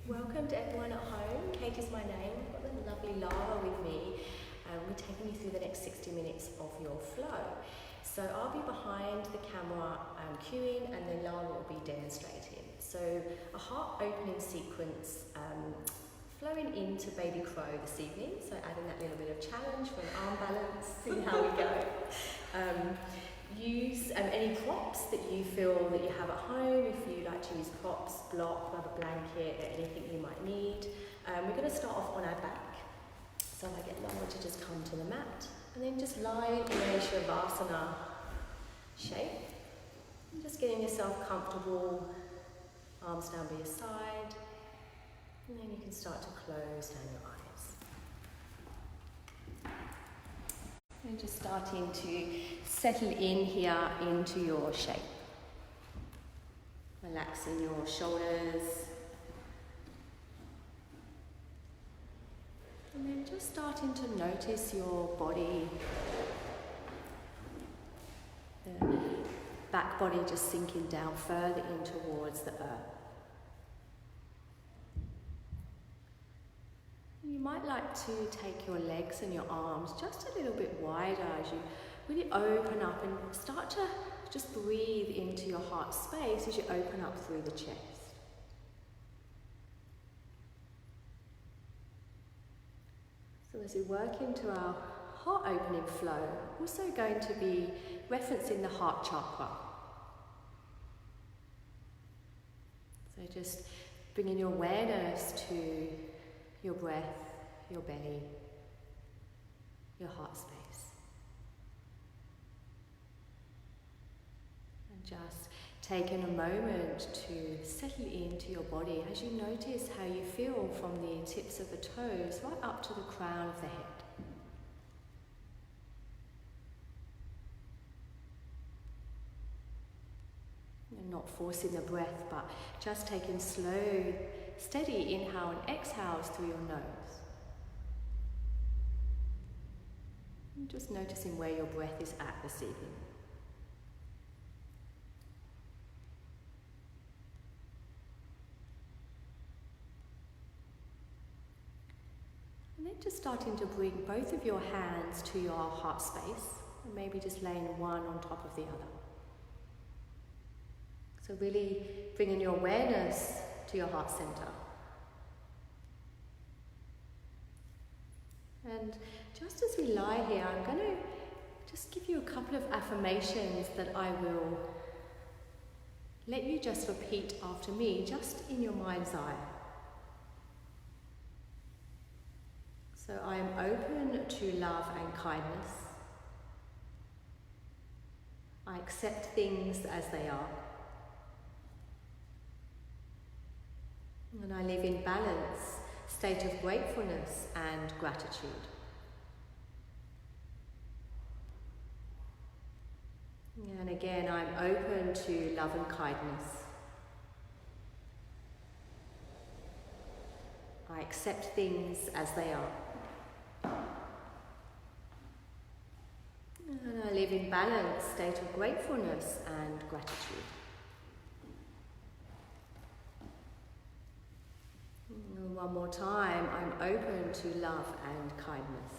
Welcome to everyone at home. Kate is my name. I've got the lovely Lara with me. We're taking you through the next 60 minutes of your flow. So I'll be behind the camera cueing, and then Lara will be demonstrating. So a heart opening sequence flowing into Baby Crow this evening. So adding that little bit of challenge for an arm balance, see how we go. Use any props that you feel that you have at home. If you like to use props, block, rubber blanket, or anything you might need. We're going to start off on our back. So I get Lara to just come to the mat and then just lie in a Shavasana shape. And just getting yourself comfortable, arms down by your side. And then you can start to close down your eyes. And just starting to settle in here into your shape. Relaxing your shoulders. And then just starting to notice your body. The back body just sinking down further in towards the earth. You might like to take your legs and your arms just a little bit wider as you really open up and start to just breathe into your heart space as you open up through the chest. So as we work into our heart opening flow, we're also going to be referencing the heart chakra. So just bringing your awareness to your breath, your belly, your heart space. And just taking a moment to settle into your body as you notice how you feel from the tips of the toes right up to the crown of the head. And not forcing the breath, but just taking slow, steady inhale and exhales through your nose. And just noticing where your breath is at this evening. And then just starting to bring both of your hands to your heart space, and maybe just laying one on top of the other. So really bringing your awareness to your heart center. And just as we lie here, I'm going to just give you a couple of affirmations that I will let you just repeat after me, just in your mind's eye. So I am open to love and kindness. I accept things as they are. And I live in balance, state of gratefulness and gratitude. And again, I'm open to love and kindness. I accept things as they are. And I live in balance, state of gratefulness and gratitude. And one more time, I'm open to love and kindness.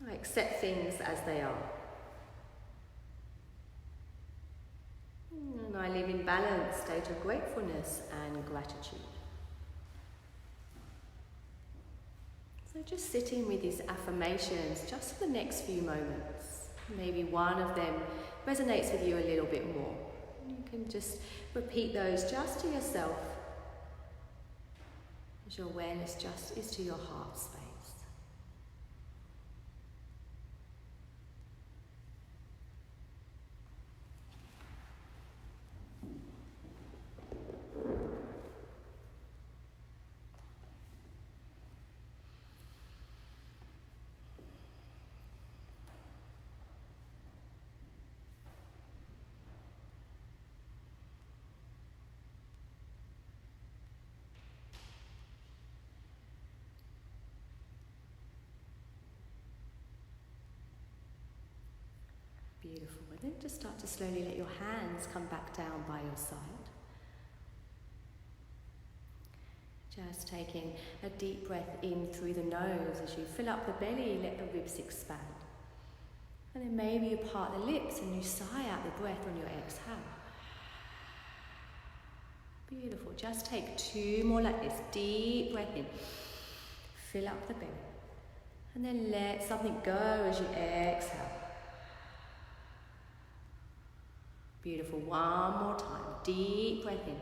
I accept things as they are. And I live in balance, state of gratefulness and gratitude. So just sitting with these affirmations just for the next few moments. Maybe one of them resonates with you a little bit more. You can just repeat those just to yourself as your awareness just is to your heart space. Beautiful. And then just start to slowly let your hands come back down by your side. Just taking a deep breath in through the nose. As you fill up the belly, let the ribs expand. And then maybe you part the lips and you sigh out the breath on your exhale. Beautiful. Just take 2 more like this. Deep breath in. Fill up the belly. And then let something go as you exhale. Beautiful. One more time. Deep breath in.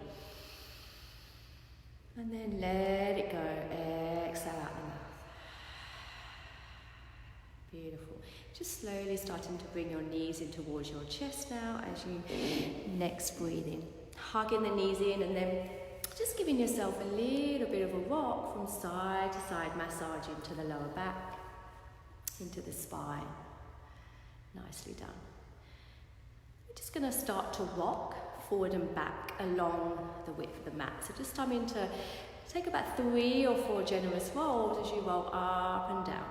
And then let it go. Exhale out the mouth. Beautiful. Just slowly starting to bring your knees in towards your chest now as you next breathe in. Hugging the knees in and then just giving yourself a little bit of a rock from side to side, massage into the lower back, into the spine. Nicely done. We're just going to start to rock forward and back along the width of the mat. So just starting to take about 3 or 4 generous rolls as you roll up and down.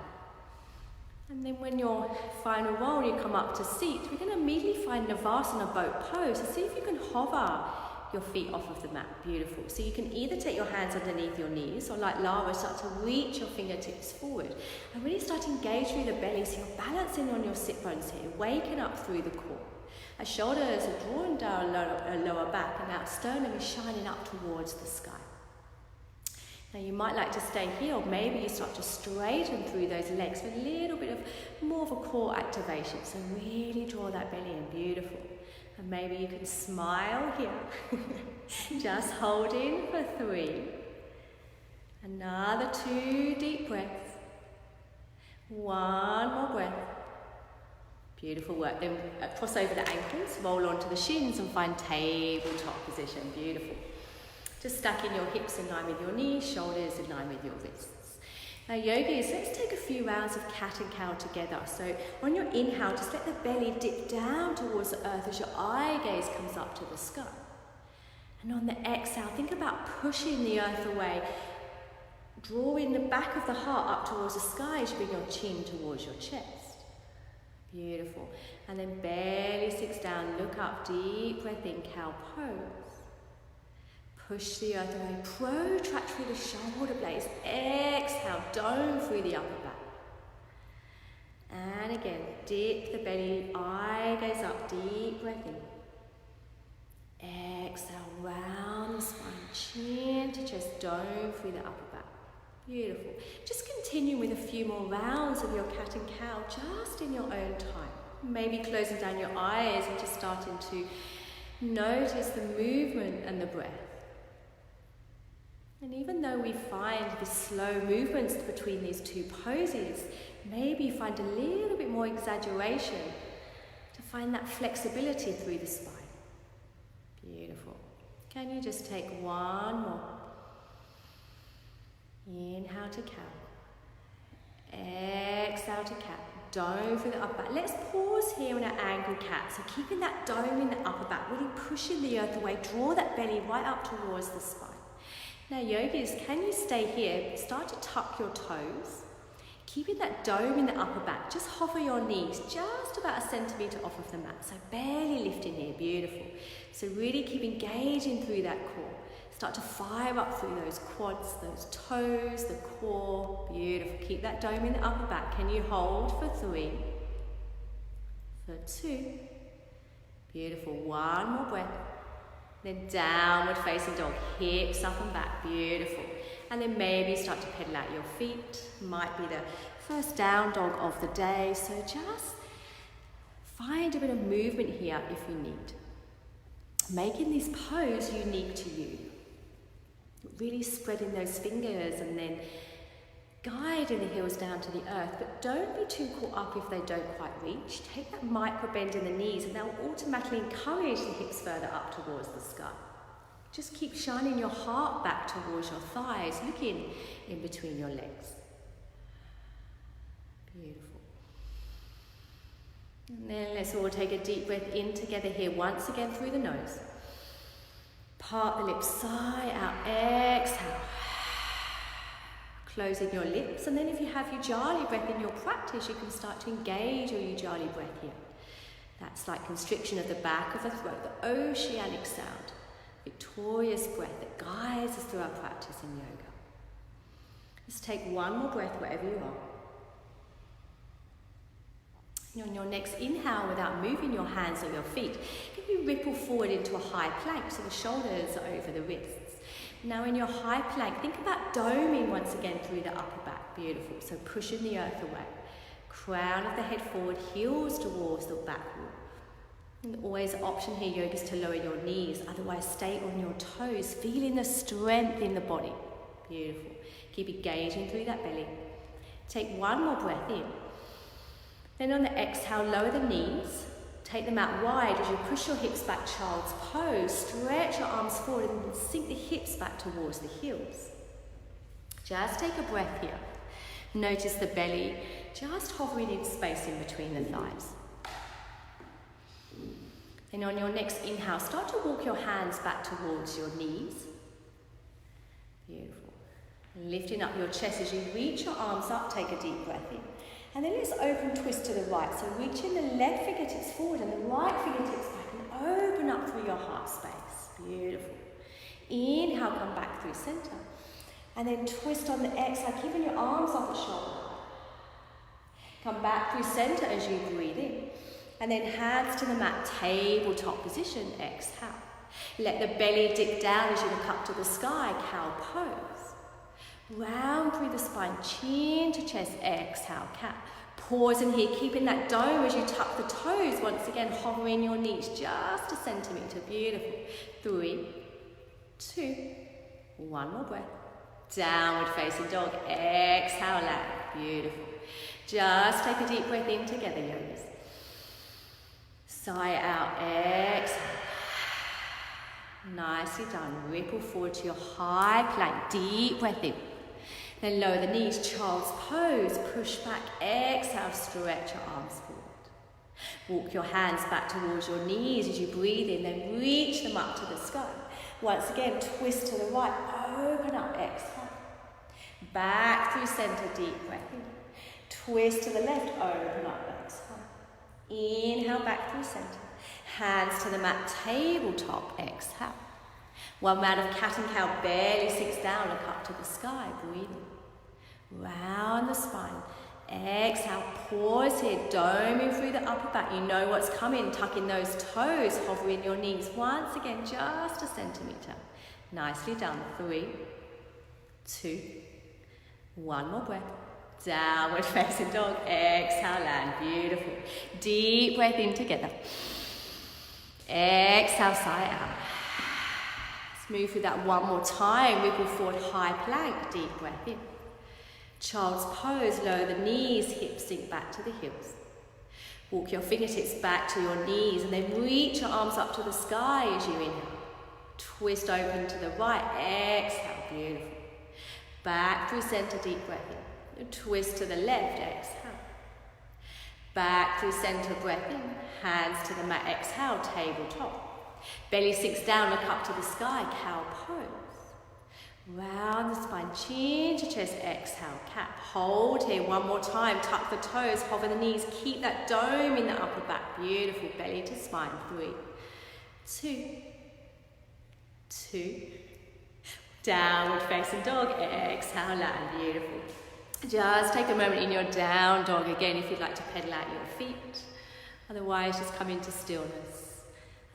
And then when your final roll, you come up to seat, we're going to immediately find Navasana boat pose. So see if you can hover your feet off of the mat. Beautiful. So you can either take your hands underneath your knees or like Lara, start to reach your fingertips forward. And really start to engage through the belly so you're balancing on your sit bones here, waking up through the core. Our shoulders are drawing down lower back and our sternum is shining up towards the sky. Now you might like to stay here, or maybe you start to straighten through those legs for a little bit of more of a core activation. So really draw that belly in, beautiful. And maybe you can smile here. Just holding for 3. Another 2 deep breaths. 1 more breath. Beautiful work. Then cross over the ankles, roll onto the shins and find tabletop position. Beautiful. Just stacking your hips in line with your knees, shoulders in line with your wrists. Now yogis, let's take a few rounds of cat and cow together. So on your inhale, just let the belly dip down towards the earth as your eye gaze comes up to the sky. And on the exhale, think about pushing the earth away, drawing the back of the heart up towards the sky as you bring your chin towards your chest. Beautiful. And then belly sinks down, look up, deep breath in, cow pose. Push the earth away, protract through the shoulder blades, exhale, dome through the upper back. And again, dip the belly, eye gaze up, deep breath in. Exhale, round the spine, chin to chest, dome through the upper back. Beautiful. Just continue with a few more rounds of your cat and cow, just in your own time. Maybe closing down your eyes and just starting to notice the movement and the breath. And even though we find the slow movements between these 2 poses, maybe you find a little bit more exaggeration to find that flexibility through the spine. Beautiful. Can you just take 1 more? Inhale to cow. Exhale to cat. Dome through the upper back. Let's pause here in our angle cat. So keeping that dome in the upper back, really pushing the earth away. Draw that belly right up towards the spine. Now yogis, can you stay here? Start to tuck your toes. Keeping that dome in the upper back, just hover your knees just about 1 centimetre off of the mat. So barely lifting here, beautiful. So really keep engaging through that core. Start to fire up through those quads, those toes, the core, beautiful. Keep that dome in the upper back. Can you hold for 3, for 2, beautiful. 1 more breath. Then downward facing dog, hips up and back, beautiful. And then maybe start to pedal out your feet. Might be the first down dog of the day. So just find a bit of movement here if you need. Making this pose unique to you. Really spreading those fingers and then guiding the heels down to the earth, but don't be too caught up if they don't quite reach. Take that micro bend in the knees and they'll automatically encourage the hips further up towards the sky. Just keep shining your heart back towards your thighs, looking in between your legs. Beautiful. And then let's all take a deep breath in together here, once again through the nose. Part the lips, sigh out, exhale. Closing your lips, and then if you have Ujjayi breath in your practice, you can start to engage your Ujjayi breath here. That's like constriction of the back of the throat, the oceanic sound, victorious breath that guides us through our practice in yoga. Just take one more breath wherever you are. And on your next inhale, without moving your hands or your feet, can you ripple forward into a high plank so the shoulders are over the wrists. Now in your high plank, think about doming once again through the upper back. Beautiful. So pushing the earth away. Crown of the head forward, heels towards the back wall. And always an option here, yoga, is to lower your knees. Otherwise, stay on your toes, feeling the strength in the body. Beautiful. Keep engaging through that belly. Take one more breath in. Then on the exhale, lower the knees. Take them out wide as you push your hips back, child's pose. Stretch your arms forward and sink the hips back towards the heels. Just take a breath here. Notice the belly just hovering in space in between the thighs. And on your next inhale, start to walk your hands back towards your knees. Beautiful. And lifting up your chest as you reach your arms up, take a deep breath in. And then let's open twist to the right. So reaching the left fingertips forward and the right fingertips back and open up through your heart space. Beautiful. Inhale, come back through center. And then twist on the exhale, keeping your arms up at shoulder. Come back through center as you breathe in. And then hands to the mat, tabletop position, exhale. Let the belly dip down as you look up to the sky, cow pose. Round through the spine, chin to chest, exhale, cat. Pause in here, keeping that dome as you tuck the toes. Once again, hovering your knees just a centimetre. Beautiful. 3, 2, 1 more breath. Downward facing dog, exhale, land. Beautiful. Just take a deep breath in together, yogis. Sigh out, exhale. Nicely done. Ripple forward to your high plank. Deep breath in. Then lower the knees, child's pose. Push back, exhale, stretch your arms forward. Walk your hands back towards your knees as you breathe in, then reach them up to the sky. Once again, twist to the right, open up, exhale. Back through center, deep breath in. Twist to the left, open up, exhale. Inhale, back through center. Hands to the mat, tabletop, exhale. One round of cat and cow, barely sinks down, look up to the sky, breathing. Round the spine, exhale, pause here, doming through the upper back. You know what's coming, tucking those toes, hovering your knees. Once again, just a centimetre. Nicely done. 3, 2, 1 more breath. Downward facing dog, exhale, land. Beautiful. Deep breath in together. Exhale, sigh out. Let's move through that one more time. Ripple forward, high plank, deep breath in. Child's pose, lower the knees, hips sink back to the heels. Walk your fingertips back to your knees and then reach your arms up to the sky as you inhale. Twist open to the right, exhale, beautiful. Back through center, deep breath in. Twist to the left, exhale. Back through center, breath in. Hands to the mat, exhale, tabletop. Belly sinks down, look up to the sky, cow pose. Round the spine, chin to chest, exhale, cat. Hold here one more time, tuck the toes, hover the knees, keep that dome in the upper back. Beautiful, belly to spine. 3, 2, 2. Downward facing dog, exhale, land. Beautiful. Just take a moment in your down dog again if you'd like to pedal out your feet. Otherwise, just come into stillness.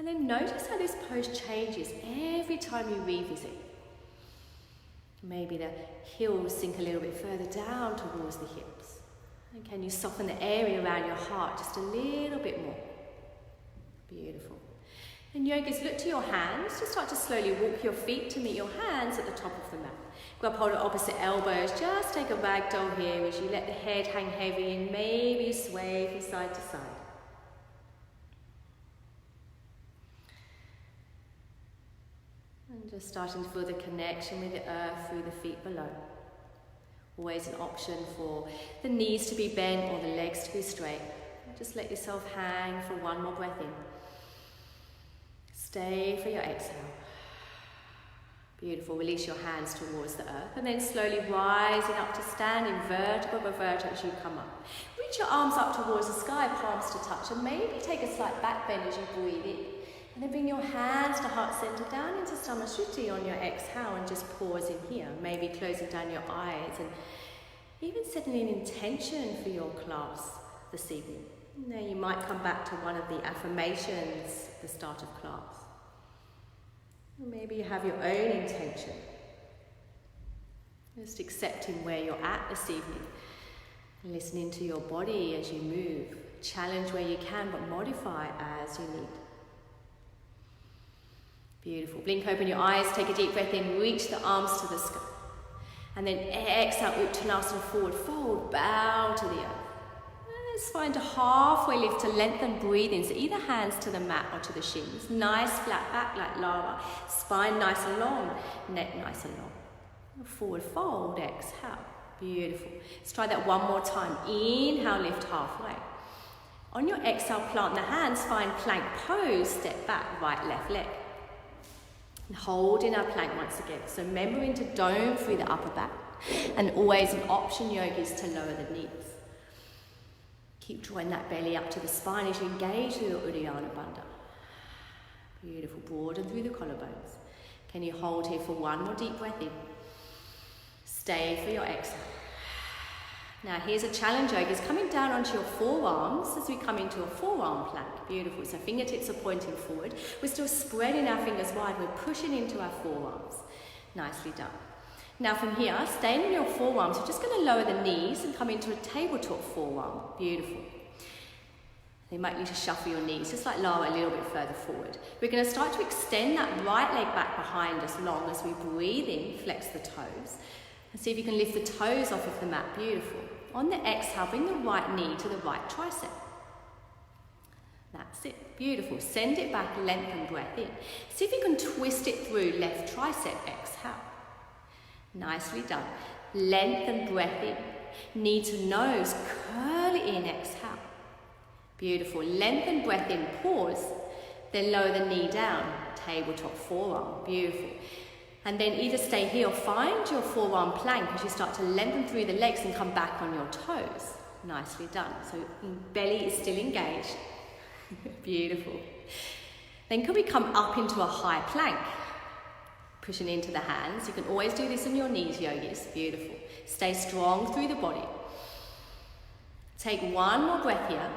And then notice how this pose changes every time you revisit. Maybe the heels sink a little bit further down towards the hips. And can you soften the area around your heart just a little bit more? Beautiful. And yogas, look to your hands. Just start to slowly walk your feet to meet your hands at the top of the mat. Grab hold of opposite elbows. Just take a ragdoll here as you let the head hang heavy and maybe you sway from side to side. And just starting to feel the connection with the earth through the feet below. Always an option for the knees to be bent or the legs to be straight. Just let yourself hang for one more breath in. Stay for your exhale. Beautiful. Release your hands towards the earth and then slowly rising up to standing vertebra by vertebra as you come up. Reach your arms up towards the sky, palms to touch, and maybe take a slight back bend as you breathe in. And then bring bring your hands to heart center, down into Samashriti on your exhale, and just pause in here. Maybe closing down your eyes and even setting an intention for your class this evening. Now you might come back to one of the affirmations at the start of class. Or maybe you have your own intention. Just accepting where you're at this evening. Listening to your body as you move. Challenge where you can, but modify as you need. Beautiful. Blink open your eyes, take a deep breath in, reach the arms to the sky. And then exhale, Uttanasana, forward fold, bow to the earth. Let's find a halfway lift to lengthen, breathe in. So either hands to the mat or to the shins. Nice flat back like lava. Spine nice and long, neck nice and long. Forward fold, exhale. Beautiful. Let's try that one more time. Inhale, lift halfway. On your exhale, plant the hands, find plank pose, step back, right, left leg. And hold in our plank once again. So remembering to dome through the upper back. And always an option, yogis, to lower the knees. Keep drawing that belly up to the spine as you engage through the Uddiyana Bandha. Beautiful. Broaden through the collarbones. Can you hold here for one more deep breath in? Stay for your exhale. Now here's a challenge, yogis. Coming down onto your forearms as we come into a forearm plank. Beautiful. So fingertips are pointing forward. We're still spreading our fingers wide. We're pushing into our forearms. Nicely done. Now from here, staying in your forearms, we're just going to lower the knees and come into a tabletop forearm. Beautiful. You might need to shuffle your knees, just like lower a little bit further forward. We're going to start to extend that right leg back behind us long as we breathe in, flex the toes. And see if you can lift the toes off of the mat. Beautiful. On the exhale, bring the right knee to the right tricep. That's it. Beautiful. Send it back, lengthen, breath in. See if you can twist it through left tricep, exhale. Nicely done. Lengthen, breath in. Knee to nose, curl it in, exhale. Beautiful. Lengthen, breath in, pause. Then lower the knee down, tabletop forearm. Beautiful. And then either stay here or find your forearm plank as you start to lengthen through the legs and come back on your toes. Nicely done. So belly is still engaged. Beautiful. Then could we come up into a high plank? Pushing into the hands. You can always do this on your knees, yogis. Beautiful. Stay strong through the body. Take one more breath here.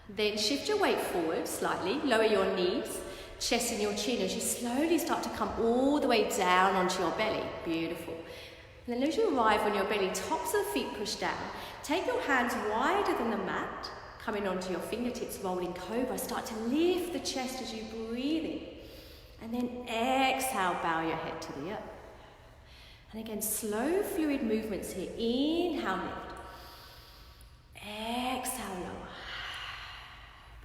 Then shift your weight forward slightly. Lower your knees. Chest and your chin as you slowly start to come all the way down onto your belly. Beautiful. And then as you arrive on your belly, tops of the feet push down. Take your hands wider than the mat. Coming onto your fingertips, rolling cobra. Start to lift the chest as you breathe in. And then exhale, bow your head to the earth. And again, slow fluid movements here. Inhale, lift. Exhale, lower.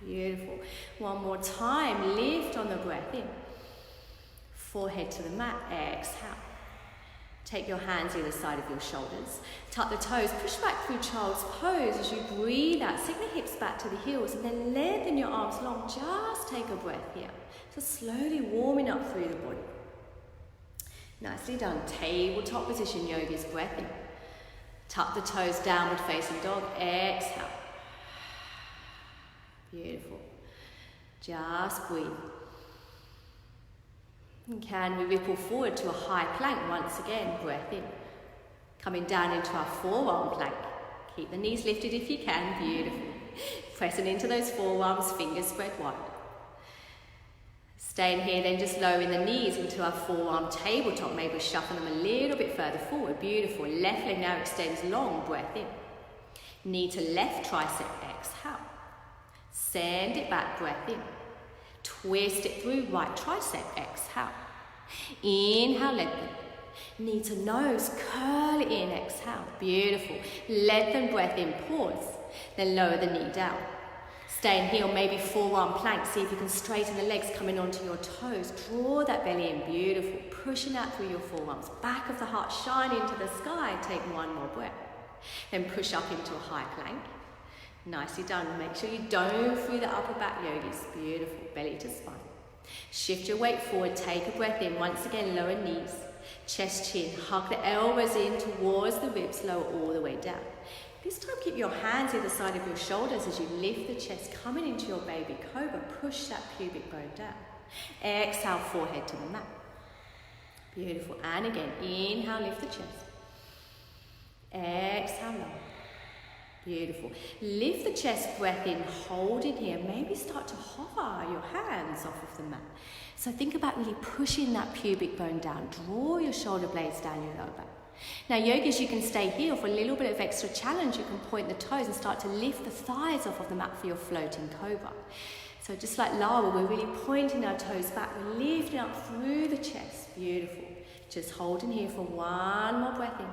Beautiful. One more time, lift on the breath in. Forehead to the mat, exhale. Take your hands either side of your shoulders. Tuck the toes, push back through child's pose as you breathe out. Sink the hips back to the heels and then lengthen your arms long. Just take a breath here. So slowly warming up through the body. Nicely done. Tabletop position, yogis, breath in. Tuck the toes, downward facing dog, exhale. Beautiful. Just breathe. And can we ripple forward to a high plank once again? Breath in. Coming down into our forearm plank. Keep the knees lifted if you can. Beautiful. Pressing into those forearms, fingers spread wide. Staying here, then just lowering the knees into our forearm tabletop. Maybe shuffle them a little bit further forward. Beautiful. Left leg now extends long. Breath in. Knee to left tricep. Exhale. Send it back. Breath in. Twist it through right tricep. Exhale. Inhale, lengthen. Knee to nose. Curl it in. Exhale. Beautiful. Lengthen, breath in. Pause. Then lower the knee down. Staying here, maybe forearm plank. See if you can straighten the legs coming onto your toes. Draw that belly in. Beautiful. Pushing out through your forearms. Back of the heart shine into the sky. Take one more breath. Then push up into a high plank. Nicely done. Make sure you dome through the upper back, yogis. Beautiful. Belly to spine. Shift your weight forward. Take a breath in. Once again, lower knees. Chest, chin. Hug the elbows in towards the ribs. Lower all the way down. This time keep your hands either side of your shoulders as you lift the chest, coming into your baby cobra. Push that pubic bone down. Exhale, forehead to the mat. Beautiful. And again, inhale, lift the chest. Exhale, lower. Beautiful. Lift the chest, breath in, hold in here. Maybe start to hover your hands off of the mat. So think about really pushing that pubic bone down. Draw your shoulder blades down your lower back. Now, yogis, you can stay here for a little bit of extra challenge. You can point the toes and start to lift the thighs off of the mat for your floating cobra. So just like Lara, we're really pointing our toes back. We're lifting up through the chest. Beautiful. Just holding here for one more breath in.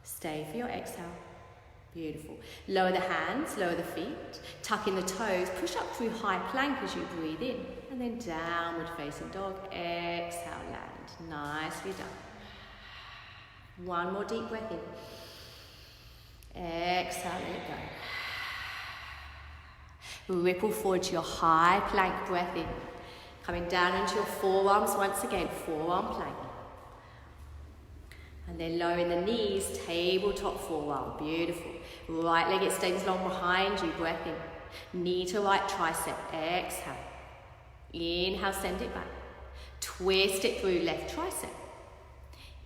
Stay for your exhale. Beautiful. Lower the hands, lower the feet, tuck in the toes, push up through high plank as you breathe in, and then downward facing dog. Exhale, land. Nicely done. One more deep breath in. Exhale, let it go. Ripple forward to your high plank breath in. Coming down into your forearms once again, forearm plank. And then lowering the knees, tabletop forearm. Beautiful. Right leg extends long behind you, breath in. Knee to right tricep, exhale. Inhale, send it back. Twist it through left tricep.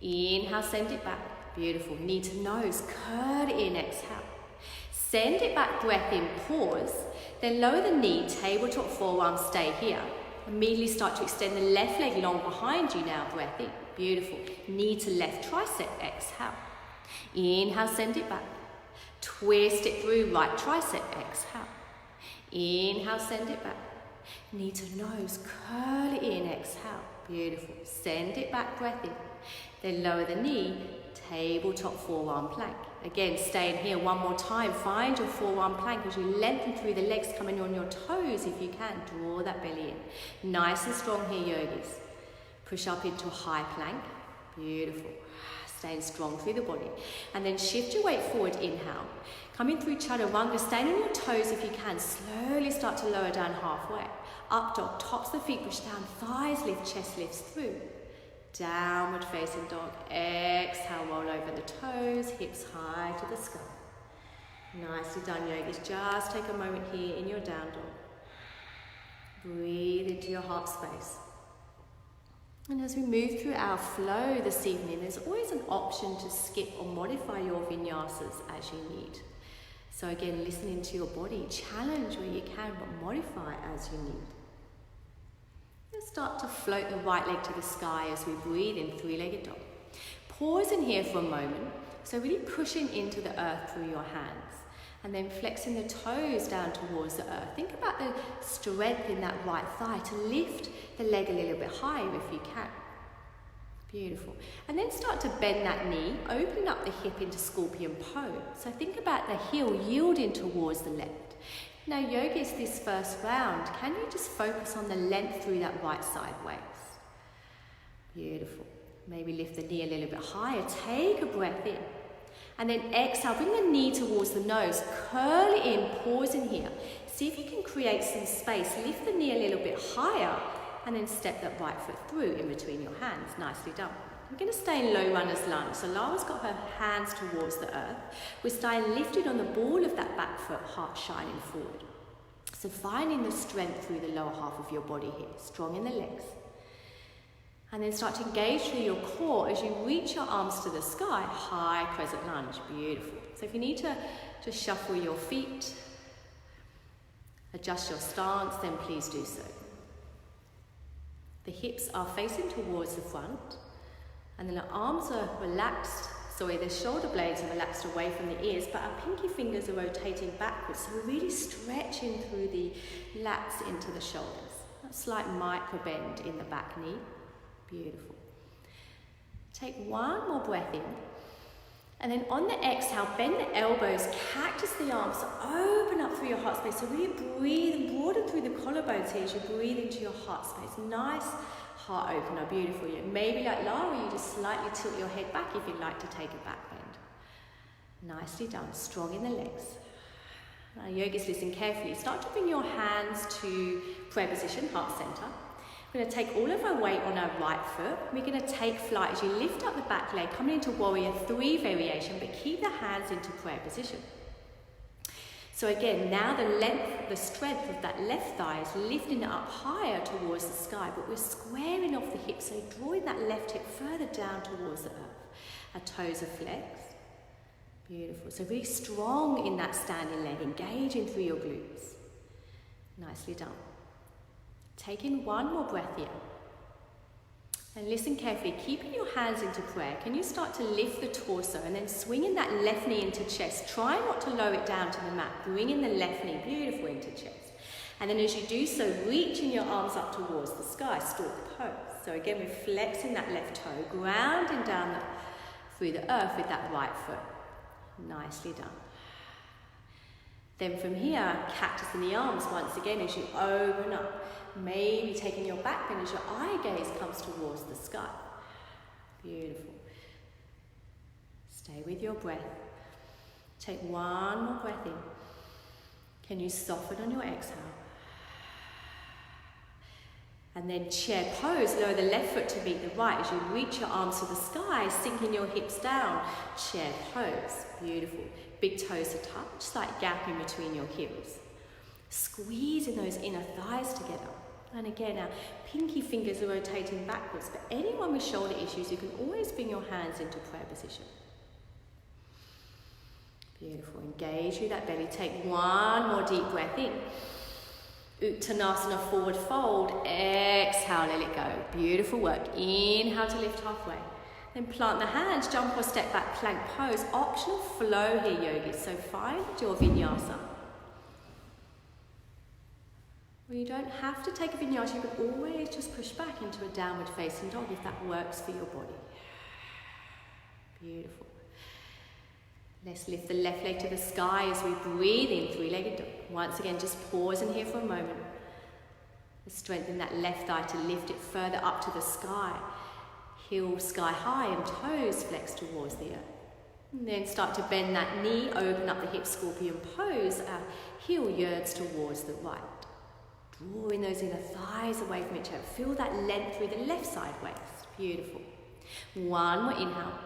Inhale, send it back. Beautiful. Knee to nose, curl it in, exhale. Send it back, breath in, pause. Then lower the knee, tabletop forearm, stay here. Immediately start to extend the left leg long behind you now, breath in. Beautiful. Knee to left tricep, exhale. Inhale, send it back. Twist it through right tricep, exhale. Inhale, send it back. Knee to nose, curl it in, exhale. Beautiful. Send it back, breath in. Then lower the knee, tabletop forearm plank. Again, stay in here one more time. Find your forearm plank as you lengthen through the legs, coming on your toes if you can. Draw that belly in. Nice and strong here, yogis. Push up into a high plank. Beautiful. Staying strong through the body. And then shift your weight forward, inhale. Coming through chaturanga, staying on your toes if you can. Slowly start to lower down halfway. Up dog, tops of the feet push down, thighs lift, chest lifts through. Downward facing dog. Exhale, roll over the toes, hips high to the sky. Nicely done, yogis. Just take a moment here in your down dog. Breathe into your heart space. And as we move through our flow this evening, there's always an option to skip or modify your vinyasas as you need. So again, listening to your body, challenge where you can, but modify as you need. Let's start to float the right leg to the sky as we breathe in, three-legged dog. Pause in here for a moment. So really pushing into the earth through your hands. And then flexing the toes down towards the earth. Think about the strength in that right thigh to lift the leg a little bit higher if you can. Beautiful. And then start to bend that knee, opening up the hip into scorpion pose. So think about the heel yielding towards the left. Now, yogis, this first round, can you just focus on the length through that right side waist? Beautiful. Maybe lift the knee a little bit higher. Take a breath in. And then exhale, bring the knee towards the nose, curl it in, pause in here. See if you can create some space. Lift the knee a little bit higher and then step that right foot through in between your hands. Nicely done. We're going to stay in low runner's lunge. So Lara's got her hands towards the earth. We're staying lifted on the ball of that back foot, heart shining forward. So finding the strength through the lower half of your body here, strong in the legs. And then start to engage through your core as you reach your arms to the sky, high crescent lunge, beautiful. So if you need to just shuffle your feet, adjust your stance, then please do so. The hips are facing towards the front, and then the arms are relaxed, the shoulder blades are relaxed away from the ears, but our pinky fingers are rotating backwards, so we're really stretching through the lats into the shoulders. A slight micro bend in the back knee. Beautiful. Take one more breath in. And then on the exhale, bend the elbows, cactus the arms, so open up through your heart space. So really breathe and broaden through the collarbones here as you breathe into your heart space. Nice heart opener, beautiful. Maybe like Lara, you just slightly tilt your head back if you'd like to take a back bend. Nicely done, strong in the legs. Now, yogis, listen carefully. Start to bring your hands to prayer position, heart center. We're going to take all of our weight on our right foot. We're going to take flight as you lift up the back leg, coming into warrior 3 variation, but keep the hands into prayer position. So again, now the strength of that left thigh is lifting it up higher towards the sky, but we're squaring off the hips, so drawing that left hip further down towards the earth. Our toes are flexed. Beautiful. So really strong in that standing leg, engaging through your glutes. Nicely done. Take in one more breath here. And listen carefully, keeping your hands into prayer. Can you start to lift the torso and then swinging that left knee into chest? Try not to lower it down to the mat. Bringing the left knee, beautiful, into chest. And then as you do so, reaching your arms up towards the sky, stalk pose. So again, we're flexing that left toe, grounding down through the earth with that right foot. Nicely done. Then from here, cactus in the arms once again as you open up. Maybe taking your back bend as your eye gaze comes towards the sky. Beautiful. Stay with your breath. Take one more breath in. Can you soften on your exhale? And then chair pose, lower the left foot to meet the right as you reach your arms to the sky, sinking your hips down. Chair pose. Beautiful. Big toes to touch, slight gap in between your heels. Squeezing those inner thighs together. And again, our pinky fingers are rotating backwards. For anyone with shoulder issues, you can always bring your hands into prayer position. Beautiful. Engage through that belly. Take one more deep breath in. Uttanasana, forward fold. Exhale, let it go. Beautiful work. Inhale to lift halfway. Then plant the hands, jump or step back, plank pose. Optional flow here, yogis. So find your vinyasa. Well, you don't have to take a vinyasa, you can always just push back into a downward facing dog if that works for your body. Beautiful. Let's lift the left leg to the sky as we breathe in, 3-legged dog. Once again, just pause in here for a moment. Strengthen that left thigh to lift it further up to the sky. Heel sky high and toes flex towards the earth. And then start to bend that knee, open up the hip, scorpion pose. Our heel yerds towards the right. Drawing those inner thighs away from each other. Feel that length through the left side waist. Beautiful. One more inhale.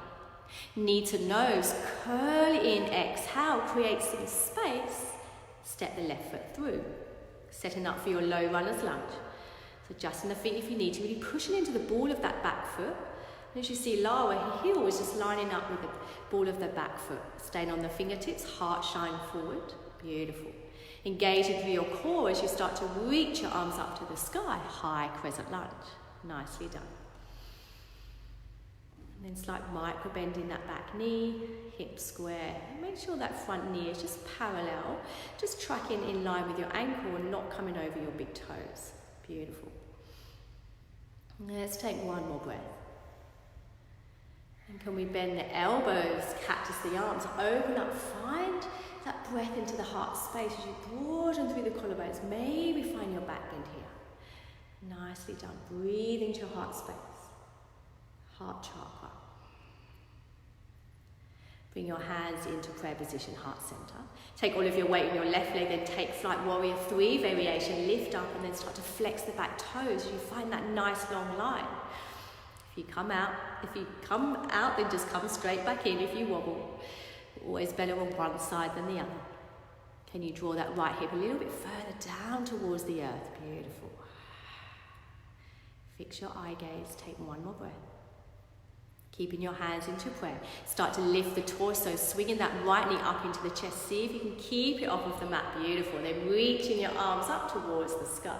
Knee to nose, curl in, exhale, create some space. Step the left foot through. Setting up for your low runner's lunge. So adjusting the feet if you need to, really pushing into the ball of that back foot. And as you see Lara, her heel is just lining up with the ball of the back foot. Staying on the fingertips, heart shine forward. Beautiful. Engaging through your core as you start to reach your arms up to the sky. High crescent lunge. Nicely done. And then slight micro bend in that back knee, hip square. And make sure that front knee is just parallel, just tracking in line with your ankle and not coming over your big toes. Beautiful. Let's take one more breath. And can we bend the elbows, cactus the arms, open up, find that breath into the heart space as you broaden through the collarbones. Maybe find your back bend here. Nicely done. Breathe into your heart space. Heart chakra. Bring your hands into prayer position, heart center. Take all of your weight on your left leg, then take flight, warrior 3 variation. Lift up and then start to flex the back toes. You find that nice long line. If you come out, then just come straight back in. If you wobble, always better on one side than the other. Can you draw that right hip a little bit further down towards the earth? Beautiful. Fix your eye gaze. Take one more breath. Keeping your hands into prayer. Start to lift the torso, swinging that right knee up into the chest. See if you can keep it off of the mat. Beautiful. Then reaching your arms up towards the sky.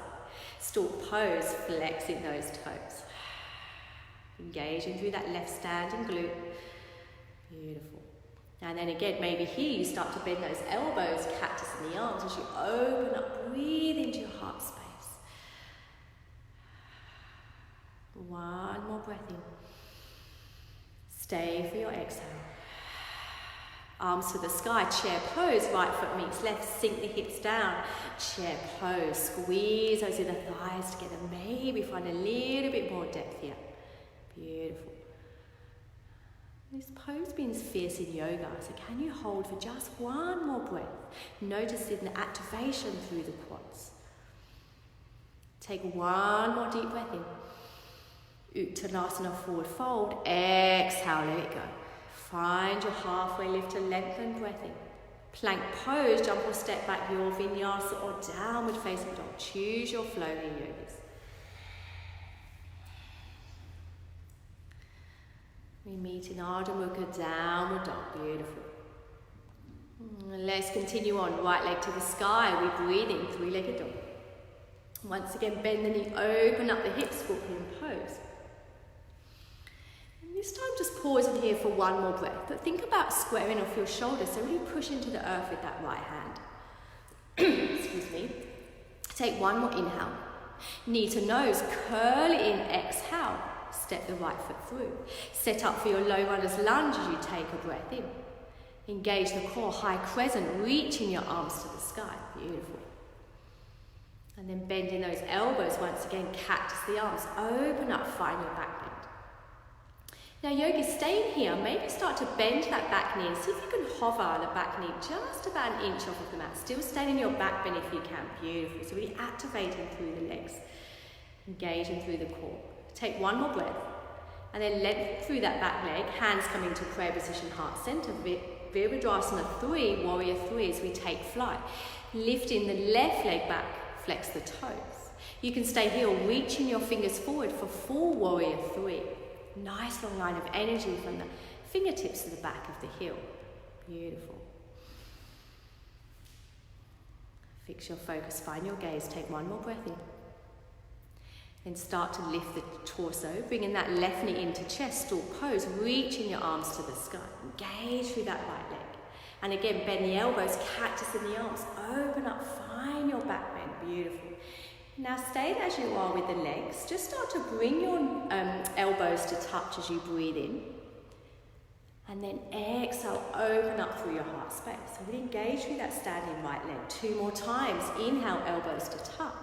Stalk pose, flexing those toes. Engaging through that left standing glute. Beautiful. And then again, maybe here you start to bend those elbows, cactus in the arms as you open up, breathe into your heart space. One more breath in. Stay for your exhale. Arms to the sky, chair pose, right foot meets left, sink the hips down. Chair pose, squeeze those inner thighs together. Maybe find a little bit more depth here. Beautiful. This pose means fierce in yoga, so can you hold for just one more breath? Noticing the activation through the quads. Take one more deep breath in. Uttanasana, forward fold. Exhale, let it go. Find your halfway lift to lengthen, breath in. Plank pose, jump or step back, your vinyasa or downward facing dog. Choose your flow here, yogis. We meet in Ardha Mukha, downward dog. Beautiful. Let's continue on. Right leg to the sky. We breathe in, three-legged dog. Once again, bend the knee, open up the hips, scorpion pose. And this time just pause in here for one more breath, but think about squaring off your shoulders, so really push into the earth with that right hand. Excuse me. Take one more inhale. Knee to nose, curl it in, exhale. Step the right foot through. Set up for your low runner's lunge as you take a breath in. Engage the core, high crescent, reaching your arms to the sky. Beautiful. And then bending those elbows once again, cactus the arms, open up, find your back bend. Now yogis, stay in here, maybe start to bend that back knee and see if you can hover the back knee just about an inch off of the mat. Still staying in your back bend if you can, beautiful. So really activating through the legs, engaging through the core. Take one more breath, and then lengthen through that back leg, hands come into prayer position, heart center, Virabhadrasana 3, warrior 3 as we take flight. Lifting the left leg back, flex the toes. You can stay here, reaching your fingers forward for full warrior 3. Nice long line of energy from the fingertips to the back of the heel. Beautiful. Fix your focus, find your gaze, take one more breath in. Then start to lift the torso, bringing that left knee into chest, stalk pose, reaching your arms to the sky. Engage through that right leg. And again, bend the elbows, cactus in the arms, open up, find your back bend, beautiful. Now stay as you are with the legs. Just start to bring your elbows to touch as you breathe in. And then exhale, open up through your heart space. So really engage through that standing right leg. 2 more times. Inhale, elbows to touch.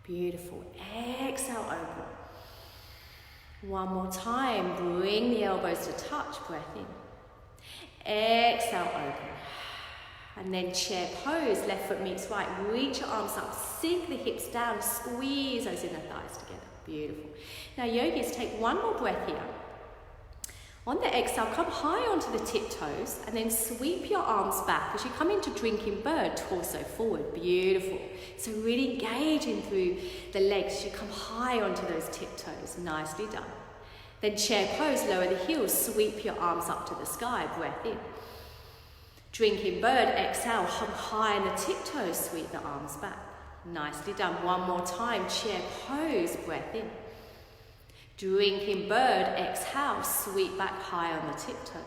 Beautiful. Exhale, open. 1 more time. Bring the elbows to touch. Breath in. Exhale, open. And then chair pose. Left foot meets right. Reach your arms up. Sink the hips down. Squeeze those inner thighs together. Beautiful. Now, yogis, take 1 more breath here. On the exhale, come high onto the tiptoes and then sweep your arms back as you come into drinking bird, torso forward. Beautiful. So really engaging through the legs as you come high onto those tiptoes. Nicely done. Then chair pose, lower the heels, sweep your arms up to the sky. Breath in. Drinking bird, exhale, come high on the tiptoes, sweep the arms back. Nicely done. 1 more time, chair pose, breath in. Drinking bird, exhale, sweep back high on the tiptoes.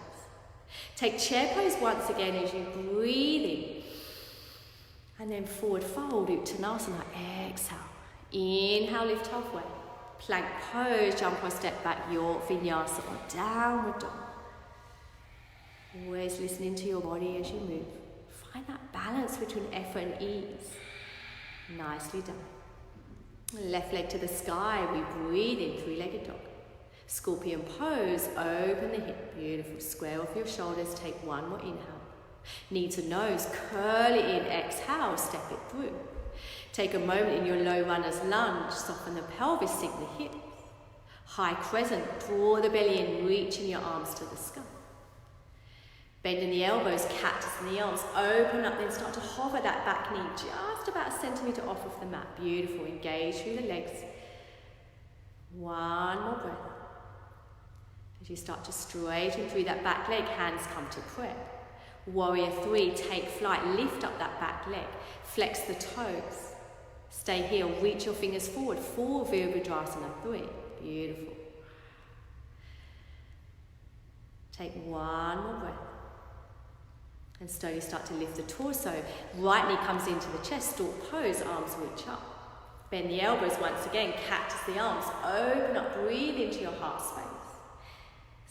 Take chair pose once again as you breathe in. And then forward fold, Uttanasana, exhale. Inhale, lift halfway. Plank pose, jump or step back, your vinyasa or downward dog. Always listening to your body as you move. Find that balance between effort and ease. Nicely done. Left leg to the sky, we breathe in, 3-legged dog. Scorpion pose, open the hip, beautiful. Square off your shoulders, take 1 more inhale. Knee to nose, curl it in, exhale, step it through. Take a moment in your low runner's lunge, soften the pelvis, sink the hips. High crescent, draw the belly in, reaching your arms to the sky. Bending the elbows, cactus in the arms, open up, then start to hover that back knee just about a centimetre off of the mat. Beautiful, engage through the legs. 1 more breath. As you start to straighten through that back leg, hands come to prayer. Warrior 3, take flight, lift up that back leg, flex the toes. Stay here, reach your fingers forward, full Virabhadrasana 3. Beautiful. Take 1 more breath. And slowly start to lift the torso. Right knee comes into the chest, stalk pose, arms reach up. Bend the elbows once again, cactus the arms, open up, breathe into your heart space.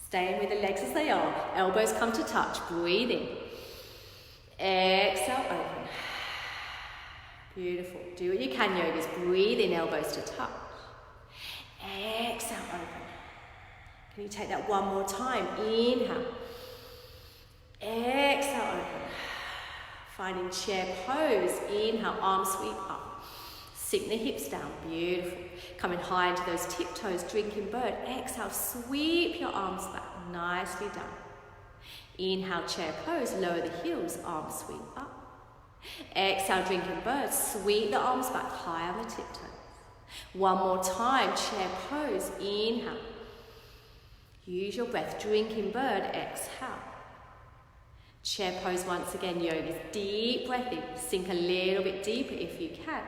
Staying with the legs as they are, elbows come to touch, breathe in. Exhale, open. Beautiful. Do what you can, yogis. Breathe in, elbows to touch. Exhale, open. Can you take that 1 more time? Inhale. Exhale, open. Finding chair pose. Inhale, arms sweep up. Sink the hips down, beautiful. Coming high into those tiptoes, drinking bird. Exhale, sweep your arms back, nicely done. Inhale, chair pose, lower the heels, arms sweep up. Exhale, drinking bird, sweep the arms back, high on the tiptoes. One more time, chair pose, inhale. Use your breath, drinking bird, exhale. Chair pose once again, yogis. Deep breath in, sink a little bit deeper if you can.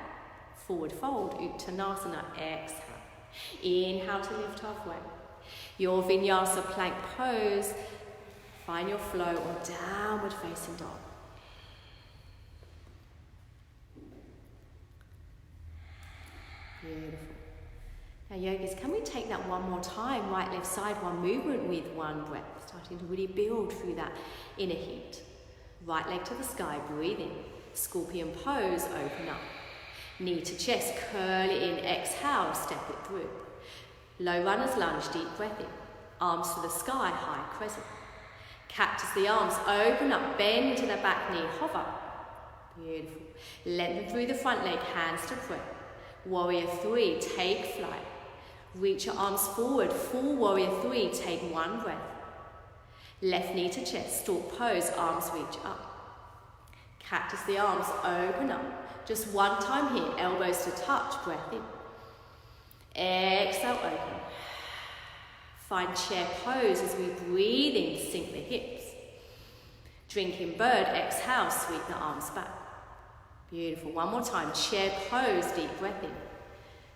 Forward fold, Uttanasana, exhale. Inhale to lift halfway. Your vinyasa plank pose. Find your flow or downward facing dog. Beautiful. Now yogis, can we take that one more time? Right, left side, one movement with one breath. Starting to really build through that inner heat. Right leg to the sky, breathe in. Scorpion pose, open up. Knee to chest, curl it in, exhale, step it through. Low runner's lunge, deep breath in. Arms to the sky, high crescent. Cactus the arms, open up, bend to the back knee, hover. Beautiful. Lengthen through the front leg, hands to prayer. Warrior 3, take flight. Reach your arms forward, full warrior 3, take one breath. Left knee to chest, stalk pose, arms reach up. Cactus the arms, open up. Just one time here, elbows to touch, breath in. Exhale, open. Find chair pose as we breathe in, sink the hips. Drinking bird, exhale, sweep the arms back. Beautiful, one more time, chair pose, deep breath in.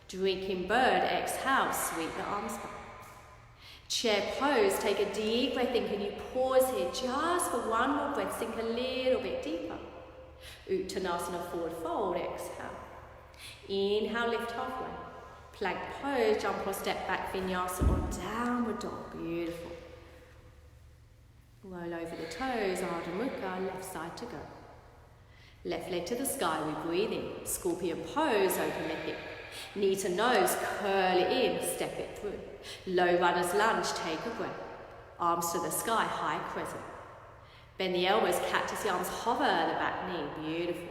Drinking bird, exhale, sweep the arms back. Chair pose, take a deep breath in. Can you pause here just for one more breath, sink a little bit deeper. Uttanasana, forward fold, exhale. Inhale, lift halfway. Plank pose, jump or step back, vinyasa or downward dog, beautiful. Roll over the toes, Ardha Mukha, left side to go. Left leg to the sky, we breathe in. Scorpion pose, open the hip. Knee to nose, curl it in, step it through. Low runner's lunge, take a breath. Arms to the sky, high crescent. Bend the elbows, cactus the arms, hover the back knee, beautiful.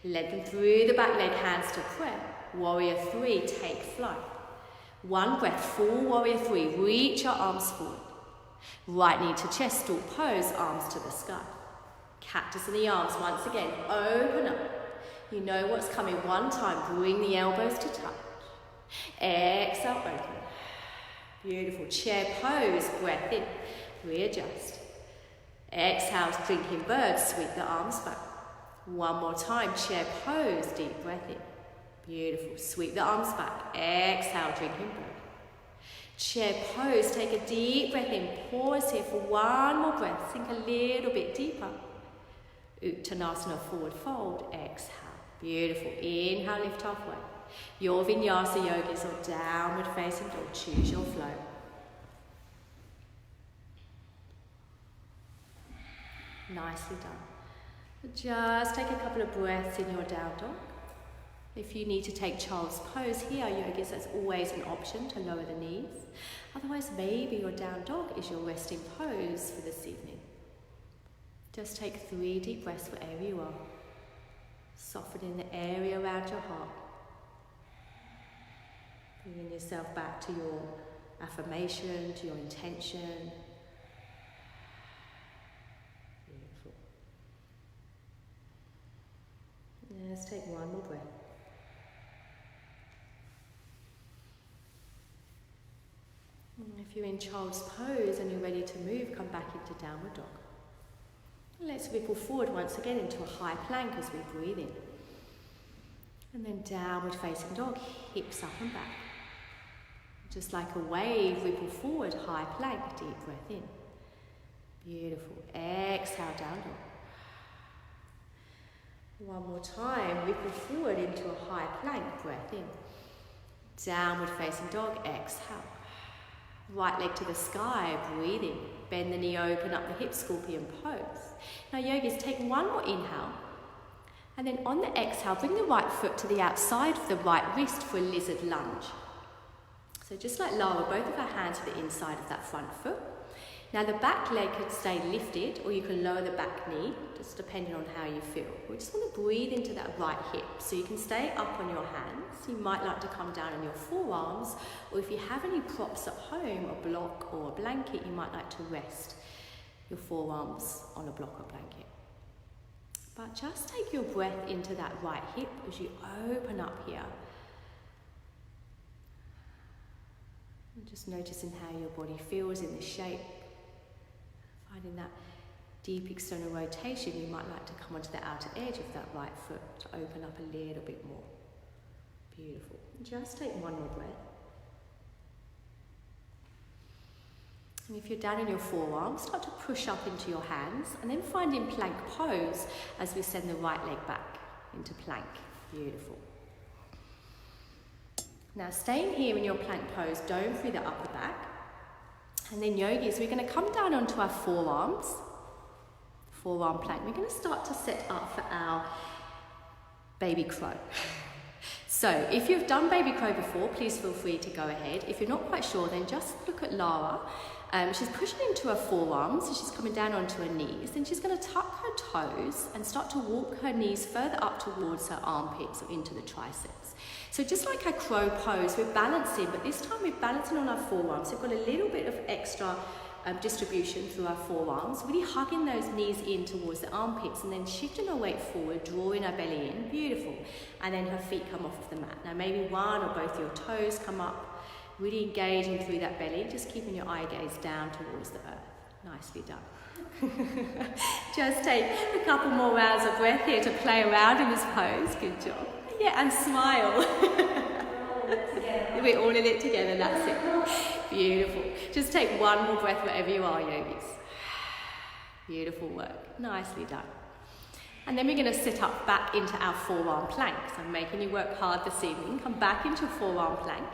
Lengthen through the back leg, hands to prayer. Warrior 3, take flight. One breath, full warrior 3, reach your arms forward. Right knee to chest, stalk pose, arms to the sky. Cactus in the arms, once again, open up. You know what's coming, one time, bring the elbows to touch. Exhale, open. Beautiful, chair pose, breath in, readjust. Exhale, drinking bird, sweep the arms back. One more time, chair pose, deep breath in. Beautiful, sweep the arms back. Exhale, drinking bird. Chair pose, take a deep breath in. Pause here for one more breath. Sink a little bit deeper. Uttanasana, forward fold. Exhale. Beautiful. Inhale, lift halfway. Your vinyasa yogis or downward facing dog. Choose your flow. Nicely done. Just take a couple of breaths in your down dog. If you need to take child's pose here, yogis, that's always an option to lower the knees. Otherwise, maybe your down dog is your resting pose for this evening. Just take 3 deep breaths wherever you are. Softening the area around your heart. Bringing yourself back to your affirmation, to your intention. Beautiful. Let's take one more breath. If you're in child's pose and you're ready to move, come back into downward dog. Let's ripple forward once again into a high plank as we breathe in. And then downward facing dog, hips up and back. Just like a wave, ripple forward, high plank, deep breath in. Beautiful. Exhale, down dog. One more time, ripple forward into a high plank, breath in. Downward facing dog, exhale. Right leg to the sky, breathe in. Bend the knee, open up the hips, scorpion pose. Now yogis, take one more inhale. And then on the exhale, bring the right foot to the outside of the right wrist for a lizard lunge. So just like Lara, both of our hands to the inside of that front foot. Now the back leg could stay lifted, or you can lower the back knee, just depending on how you feel. We just want to breathe into that right hip. So you can stay up on your hands. You might like to come down on your forearms, or if you have any props at home, a block or a blanket, you might like to rest your forearms on a block or blanket. But just take your breath into that right hip as you open up here. And just noticing how your body feels in the shape. Finding that deep external rotation, you might like to come onto the outer edge of that right foot to open up a little bit more. Beautiful. Just take one more breath. And if you're down in your forearms, start to push up into your hands and then find in plank pose as we send the right leg back into plank. Beautiful. Now staying here in your plank pose, dome through the upper back. And then yogis, we're going to come down onto our forearms. Forearm plank. We're going to start to set up for our baby crow. So if you've done baby crow before, please feel free to go ahead. If you're not quite sure, then just look at Lara. She's pushing into her forearms, so she's coming down onto her knees. Then she's going to tuck her toes and start to walk her knees further up towards her armpits or into the triceps. So just like our crow pose, we're balancing, but this time we're balancing on our forearms. So we've got a little bit of extra distribution through our forearms, really hugging those knees in towards the armpits and then shifting our weight forward, drawing our belly in. Beautiful. And then her feet come off of the mat. Now maybe one or both your toes come up. Really engaging through that belly, just keeping your eye gaze down towards the earth. Nicely done. Just take a couple more rounds of breath here to play around in this pose. Good job. Yeah, and smile. We're all in it together, that's it. Beautiful. Just take one more breath wherever you are, yogis. Beautiful work. Nicely done. And then we're going to sit up back into our forearm plank. So I'm making you work hard this evening. Come back into forearm plank.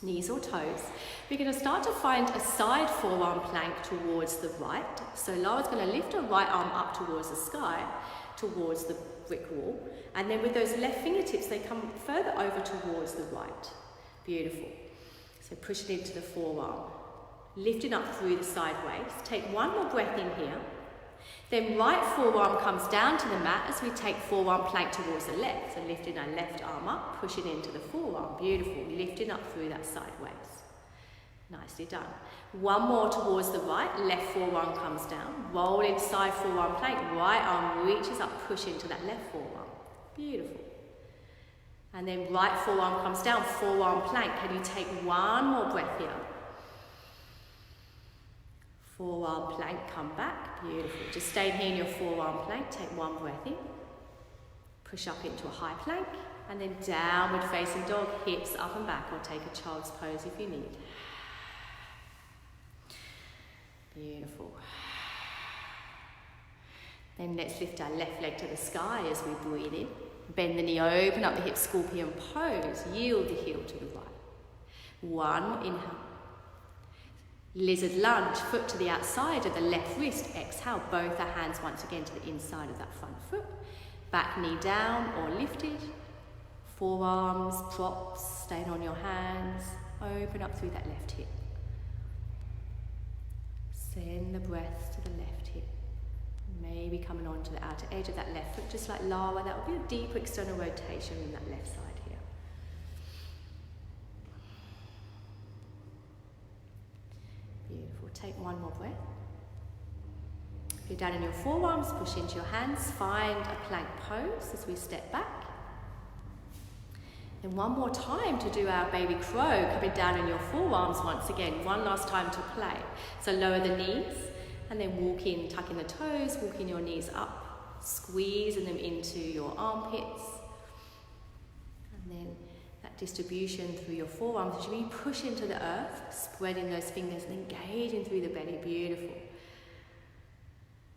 Knees or toes. We're going to start to find a side forearm plank towards the right. So Lara's going to lift her right arm up towards the sky, towards the brick wall. And then with those left fingertips, they come further over towards the right. Beautiful. So push it into the forearm. Lifting up through the sideways. Take one more breath in here. Then right forearm comes down to the mat as we take forearm plank towards the left. So lifting our left arm up, pushing into the forearm. Beautiful. Lifting up through that sideways. Nicely done. One more towards the right. Left forearm comes down. Roll inside forearm plank. Right arm reaches up, push into that left forearm. Beautiful. And then right forearm comes down. Forearm plank. Can you take one more breath here? Forearm plank, come back. Beautiful. Just stay here in your forearm plank. Take one breath in. Push up into a high plank. And then downward facing dog, hips up and back, or take a child's pose if you need. Beautiful. Then let's lift our left leg to the sky as we breathe in. Bend the knee, open up the hip, scorpion pose. Yield the heel to the right. One, inhale. Lizard lunge, foot to the outside of the left wrist. Exhale, both our hands once again to the inside of that front foot. Back knee down or lifted. Forearms, props, staying on your hands. Open up through that left hip. Send the breath to the left hip. Maybe coming on to the outer edge of that left foot, just like Lara. That will be a deep external rotation in that left side here. Beautiful. Take one more breath. If you're down in your forearms, push into your hands. Find a plank pose as we step back. And one more time to do our baby crow, coming down in your forearms once again. One last time to play. So lower the knees and then walk in, tucking the toes, walking your knees up, squeezing them into your armpits. And then that distribution through your forearms as you really push into the earth, spreading those fingers and engaging through the belly. Beautiful.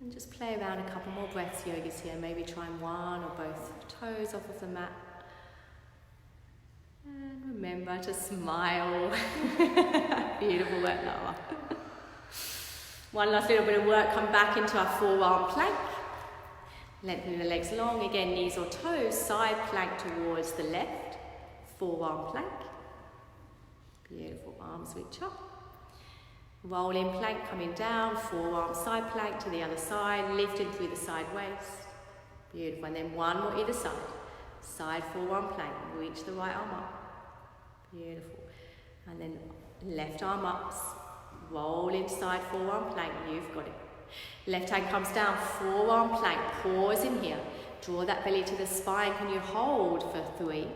And just play around a couple more breaths, yogis here. Maybe trying one or both toes off of the mat. And remember to smile. Beautiful work, Lara. One last little bit of work. Come back into our forearm plank. Lengthening the legs long. Again, knees or toes. Side plank towards the left. Forearm plank. Beautiful. Arms reach up. Rolling plank coming down, forearm side plank to the other side, lifting through the side waist. Beautiful, and then one more either side. Side forearm plank, reach the right arm up. Beautiful. And then left arm up, roll inside forearm plank, you've got it. Left hand comes down, forearm plank, pause in here. Draw that belly to the spine. Can you hold for 3,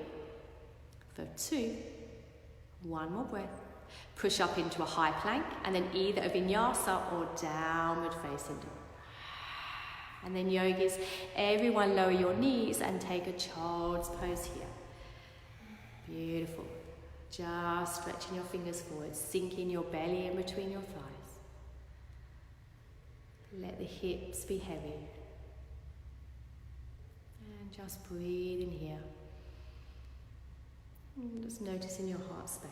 for 2, one more breath. Push up into a high plank and then either a vinyasa or downward facing dog. And then yogis, everyone lower your knees and take a child's pose here. Beautiful. Just stretching your fingers forward, sinking your belly in between your thighs. Let the hips be heavy. And just breathe in here. And just notice in your heart space.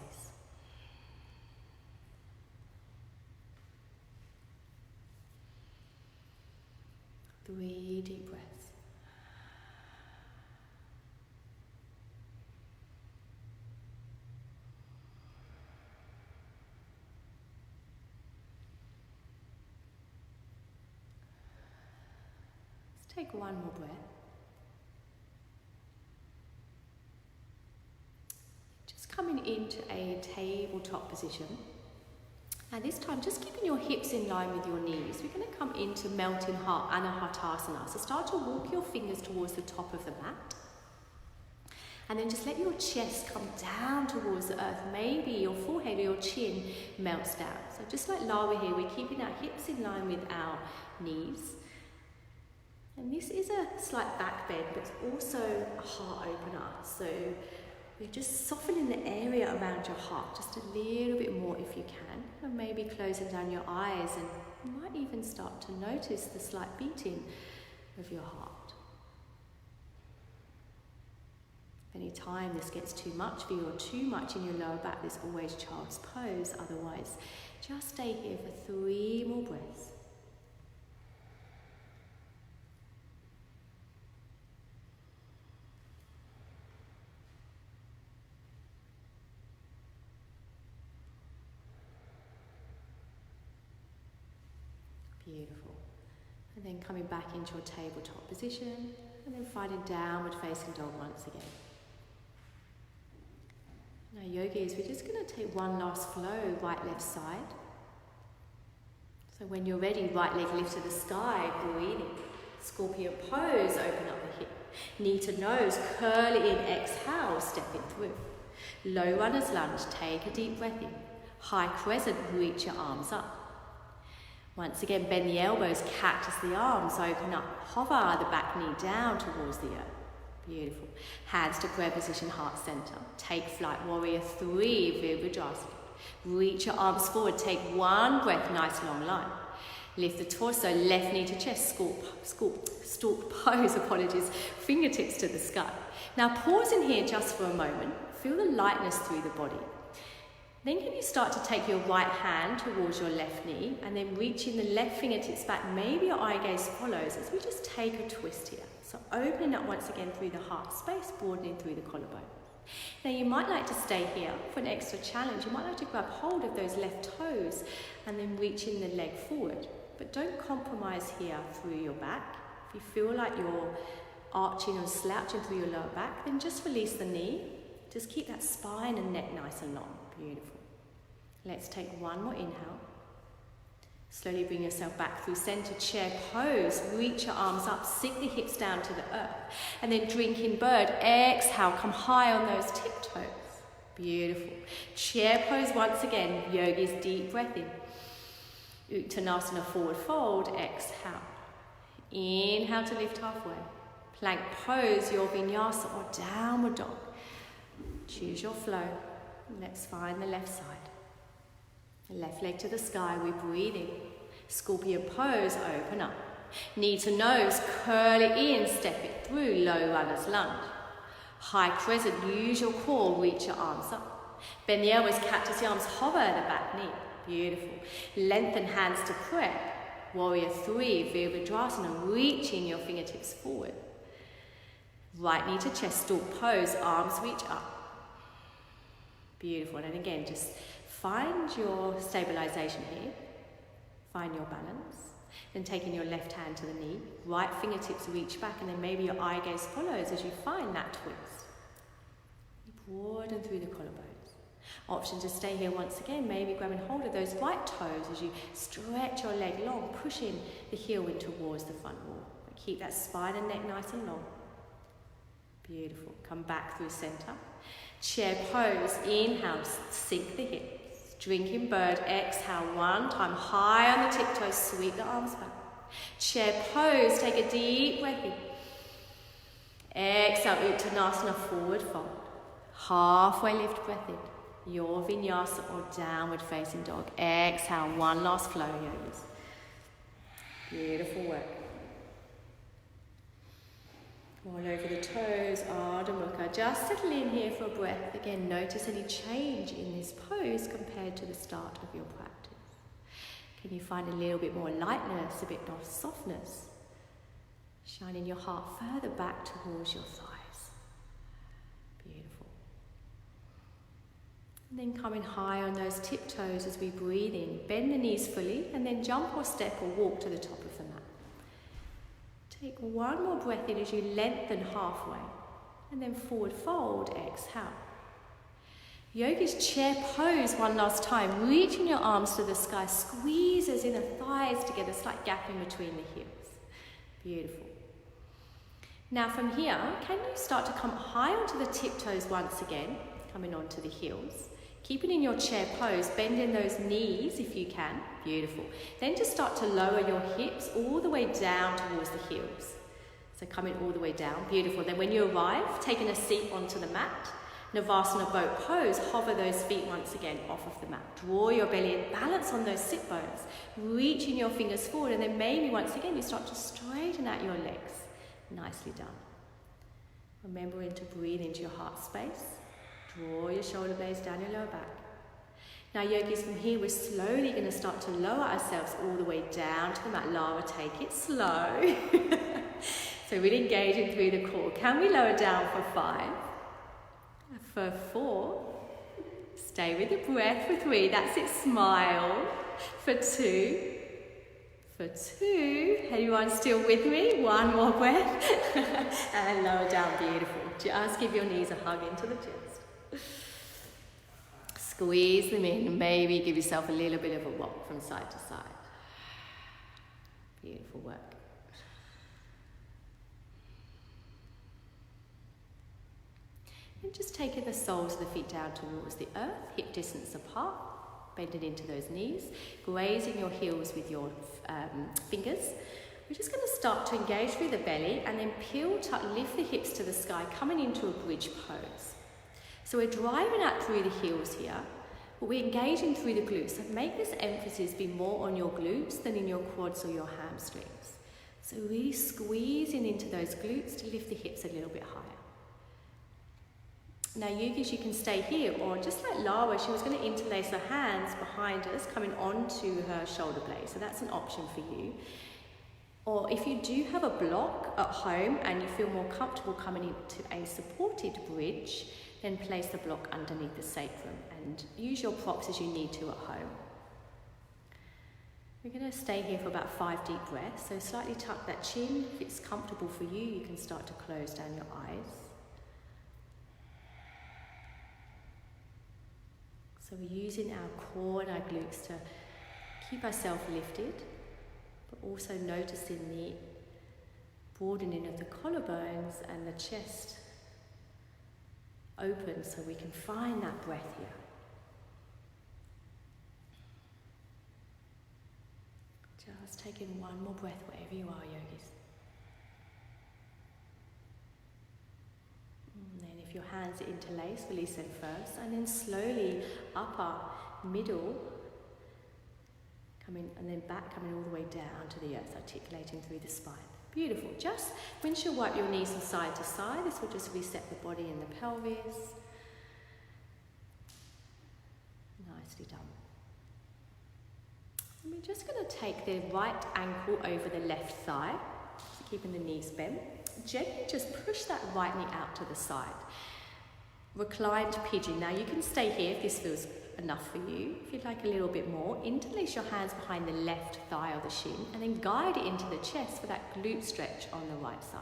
Three deep breaths. Let's take one more breath. Just coming into a tabletop position. And this time, just keeping your hips in line with your knees. We're going to come into melting heart, Anahatasana. So start to walk your fingers towards the top of the mat. And then just let your chest come down towards the earth. Maybe your forehead or your chin melts down. So just like Lawa here, we're keeping our hips in line with our knees. And this is a slight back bend, but it's also a heart opener. So we're just softening the area around your heart just a little bit more if you can. And maybe closing down your eyes, and you might even start to notice the slight beating of your heart. Anytime this gets too much for you or too much in your lower back, there's always child's pose. Otherwise, just stay here for 3 more breaths. Beautiful. And then coming back into your tabletop position, and then finding downward facing dog once again. Now yogis, we're just going to take one last flow, right left side. So when you're ready, right leg lift to the sky, breathing. Scorpion pose, open up the hip. Knee to nose, curl it in, exhale, step it through. Low runner's lunge, take a deep breath in. High crescent, reach your arms up. Once again, bend the elbows, cactus the arms, open up, hover the back knee down towards the earth. Beautiful. Hands to prayer position, heart center. Take flight, warrior 3, Virabhadrasana. Reach your arms forward, take one breath, nice long line. Lift the torso, left knee to chest, stalk pose, fingertips to the sky. Now pause in here just for a moment. Feel the lightness through the body. Then can you start to take your right hand towards your left knee and then reaching the left fingertips back. Maybe your eye gaze follows as we just take a twist here. So opening up once again through the heart space, broadening through the collarbone. Now you might like to stay here for an extra challenge. You might like to grab hold of those left toes and then reaching the leg forward. But don't compromise here through your back. If you feel like you're arching or slouching through your lower back, then just release the knee. Just keep that spine and neck nice and long. Beautiful. Let's take one more inhale. Slowly bring yourself back through center chair pose. Reach your arms up, sink the hips down to the earth. And then drinking bird. Exhale, come high on those tiptoes. Beautiful. Chair pose once again. Yogis, deep breath in. Uttanasana, forward fold. Exhale. Inhale to lift halfway. Plank pose, your vinyasa or downward dog. Choose your flow. Let's find the left side. Left leg to the sky, we're breathing. Scorpion pose, open up. Knee to nose, curl it in, step it through, low runner's lunge. High crescent, use your core, reach your arms up. Bend the elbows, cactus the arms, hover the back knee. Beautiful. Lengthen hands to prayer. Warrior 3, Virabhadrasana, reaching your fingertips forward. Right knee to chest, stalk pose, arms reach up. Beautiful. And again, just find your stabilization here, find your balance, then taking your left hand to the knee, right fingertips reach back, and then maybe your eye gaze follows as you find that twist. Broaden through the collarbones. Option to stay here once again, maybe grabbing hold of those right toes as you stretch your leg long, pushing the heel in towards the front wall. Keep that spine and neck nice and long. Beautiful. Come back through center. Chair pose. Inhale, sink the hips. Drinking bird. Exhale one time. High on the tiptoes. Sweep the arms back. Chair pose. Take a deep breath in. Exhale, Uttanasana, forward fold. Halfway lift, breath in. Your vinyasa or downward facing dog. Exhale, one last flow, yogis. Beautiful work. All over the toes, Ardha Mukha. Just settle in here for a breath. Again, notice any change in this pose compared to the start of your practice. Can you find a little bit more lightness, a bit more softness? Shining your heart further back towards your thighs. Beautiful. And then coming high on those tiptoes as we breathe in. Bend the knees fully and then jump or step or walk to the top of the mat. Take one more breath in as you lengthen halfway, and then forward fold, exhale. Yogi's chair pose one last time, reaching your arms to the sky, squeezes inner thighs together, slight gap in between the heels. Beautiful. Now from here, can you start to come high onto the tiptoes once again, coming onto the heels. Keeping in your chair pose, bend in those knees if you can. Beautiful. Then just start to lower your hips all the way down towards the heels. So coming all the way down. Beautiful. Then when you arrive, taking a seat onto the mat, Navasana boat pose, hover those feet once again off of the mat. Draw your belly in, balance on those sit bones. Reaching your fingers forward, and then maybe once again you start to straighten out your legs. Nicely done. Remembering to breathe into your heart space. Draw your shoulder blades down your lower back. Now yogis, from here we're slowly going to start to lower ourselves all the way down to the mat. Lara, take it slow. So really engaging through the core. Can we lower down for 5? For 4. Stay with your breath for 3. That's it, smile. For 2. For 2. Everyone still with me? One more breath. And lower down, beautiful. Just give your knees a hug into the chest. Squeeze them in, maybe give yourself a little bit of a rock from side to side. Beautiful work. And just taking the soles of the feet down towards the earth, hip distance apart, bending into those knees, grazing your heels with your fingers. We're just going to start to engage through the belly and then peel, tuck, lift the hips to the sky, coming into a bridge pose. So we're driving out through the heels here, but we're engaging through the glutes. So make this emphasis be more on your glutes than in your quads or your hamstrings. So really squeezing into those glutes to lift the hips a little bit higher. Now yogis, you can stay here, or just like Lara, she was going to interlace her hands behind us, coming onto her shoulder blade. So that's an option for you. Or if you do have a block at home and you feel more comfortable coming into a supported bridge, then place the block underneath the sacrum and use your props as you need to at home. We're going to stay here for about 5 deep breaths. So slightly tuck that chin. If it's comfortable for you, you can start to close down your eyes. So we're using our core and our glutes to keep ourselves lifted, but also noticing the broadening of the collarbones and the chest open so we can find that breath here. Just taking one more breath wherever you are, yogis. And then if your hands are interlaced, release them first, and then slowly upper, middle, coming, and then back, coming all the way down to the earth, articulating through the spine. Beautiful. Just rinse your wipe your knees from side to side. This will just reset the body and the pelvis. Nicely done. And we're just going to take the right ankle over the left thigh, so keeping the knees bent. Gently just push that right knee out to the side. Reclined pigeon. Now you can stay here if this feels enough for you. If you'd like a little bit more, interlace your hands behind the left thigh or the shin and then guide it into the chest for that glute stretch on the right side.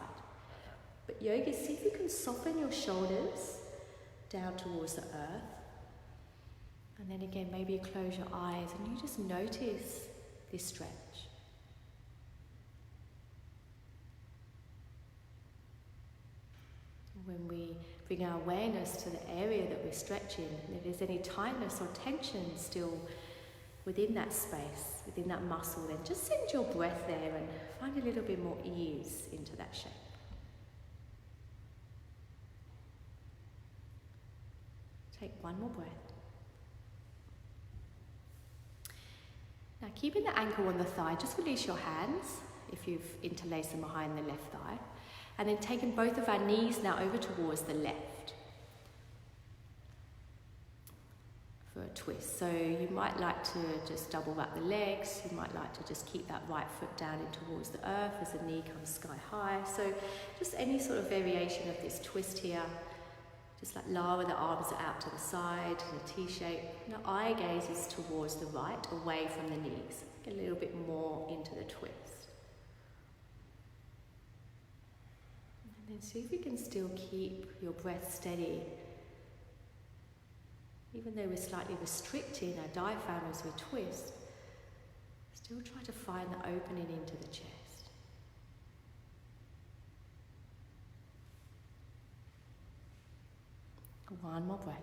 But yogis, see if you can soften your shoulders down towards the earth. And then again, maybe you close your eyes and you just notice this stretch. When we bring our awareness to the area that we're stretching, and if there's any tightness or tension still within that space, within that muscle, then just send your breath there and find a little bit more ease into that shape. Take one more breath. Now, keeping the ankle on the thigh, just release your hands if you've interlaced them behind the left thigh. And then taking both of our knees now over towards the left for a twist. So you might like to just double wrap the legs. You might like to just keep that right foot down in towards the earth as the knee comes sky high. So just any sort of variation of this twist here. Just like lower the arms are out to the side in a T shape. Now eye gaze is towards the right, away from the knees. Get a little bit more into the twist. And then see if you can still keep your breath steady. Even though we're slightly restricting our diaphragm as we twist, still try to find the opening into the chest. One more breath.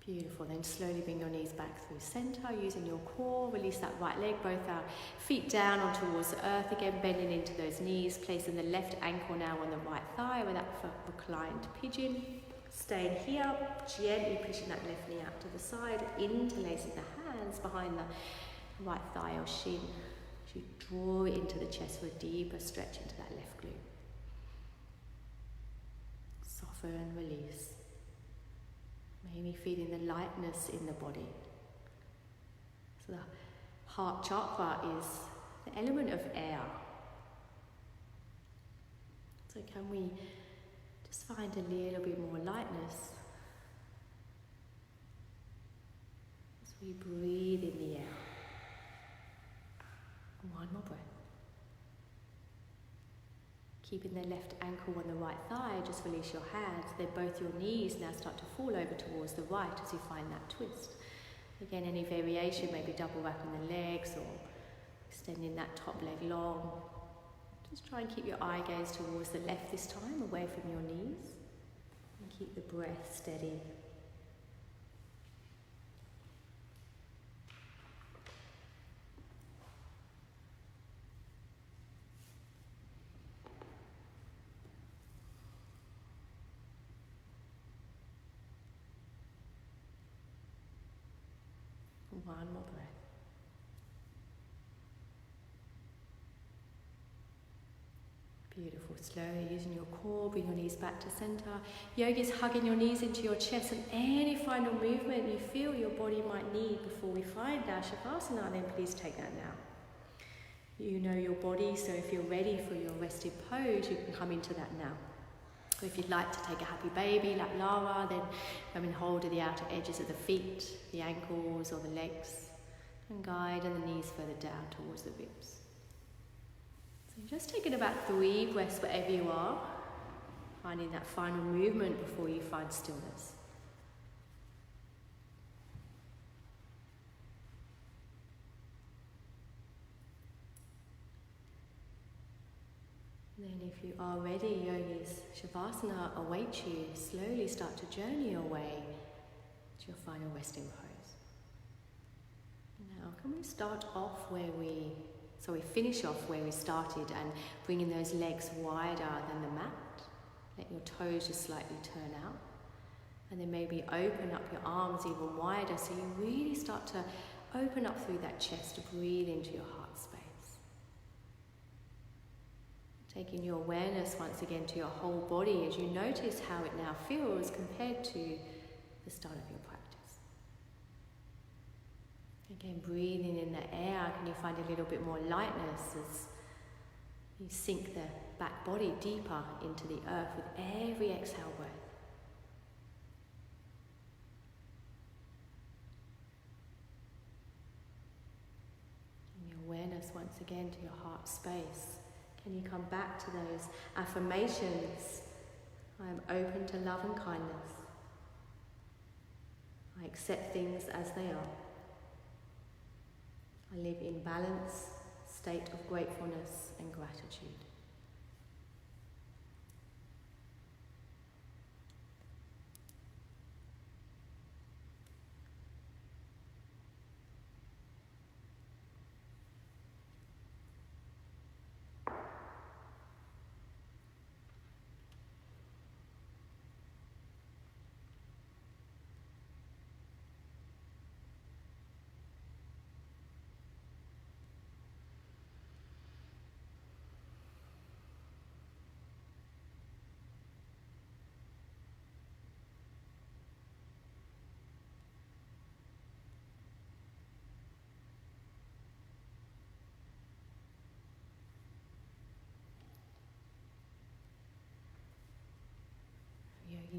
Beautiful. Then slowly bring your knees back through center, using your core. Release that right leg, both our feet down on towards the earth. Again, bending into those knees, placing the left ankle now on the right thigh with that reclined pigeon. Staying here, gently pushing that left knee out to the side, interlacing the hands behind the right thigh or shin. As you draw it into the chest for a deeper stretch into that left glute. Soften and release. Maybe feeling the lightness in the body. So the heart chakra is the element of air. So can we just find a little bit more lightness as we breathe in the air. One more breath. Keeping the left ankle on the right thigh, just release your hands. Then both your knees now start to fall over towards the right as you find that twist. Again, any variation, maybe double wrapping the legs or extending that top leg long. Just try and keep your eye gaze towards the left this time, away from your knees. And keep the breath steady. One more breath. Beautiful. Slowly using your core, bring your knees back to center. Yogis, hugging your knees into your chest, and any final movement you feel your body might need before we find our Shavasana, then please take that now. You know your body, so if you're ready for your rested pose, you can come into that now. So if you'd like to take a happy baby like Lara, then come and hold at the outer edges of the feet, the ankles or the legs, and guide and the knees further down towards the ribs. So just taking about 3 breaths wherever you are, finding that final movement before you find stillness. Then if you are ready, yogis, Shavasana awaits you. Slowly start to journey your way to your final resting pose. Now, can we start off finish off where we started and bringing those legs wider than the mat. Let your toes just slightly turn out. And then maybe open up your arms even wider so you really start to open up through that chest to breathe into your heart space. Taking your awareness once again to your whole body as you notice how it now feels compared to the start of your practice. Again, breathing in the air, can you find a little bit more lightness as you sink the back body deeper into the earth with every exhale breath. again to your heart space. Can you come back to those affirmations? I am open to love and kindness. I accept things as they are. I live in balance, state of gratefulness and gratitude.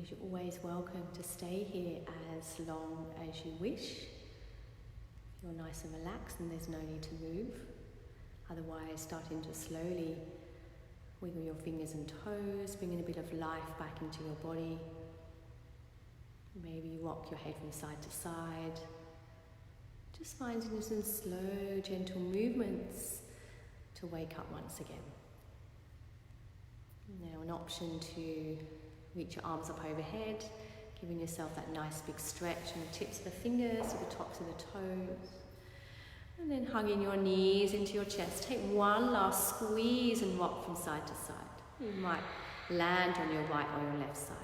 You're always welcome to stay here as long as you wish. If you're nice and relaxed and there's no need to move. Otherwise, starting to slowly wiggle your fingers and toes, bringing a bit of life back into your body. Maybe rock your head from side to side. Just finding some slow, gentle movements to wake up once again. Now an option to reach your arms up overhead, giving yourself that nice big stretch from the tips of the fingers to the tops of the toes. And then hugging your knees into your chest. Take one last squeeze and rock from side to side. You might land on your right or your left side.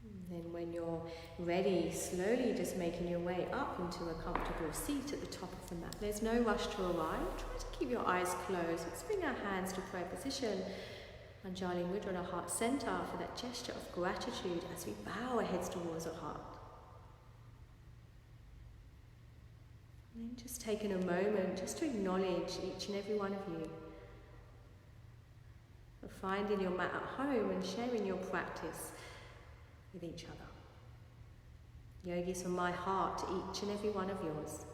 And then when you're ready, slowly just making your way up into a comfortable seat at the top of the mat. There's no rush to arrive. Try to keep your eyes closed. Let's bring our hands to prayer position. Anjali Mudra in our heart center for that gesture of gratitude as we bow our heads towards our heart. And then just taking a moment just to acknowledge each and every one of you. For finding your mat at home and sharing your practice with each other. Yogis from my heart to each and every one of yours.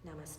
Namaste.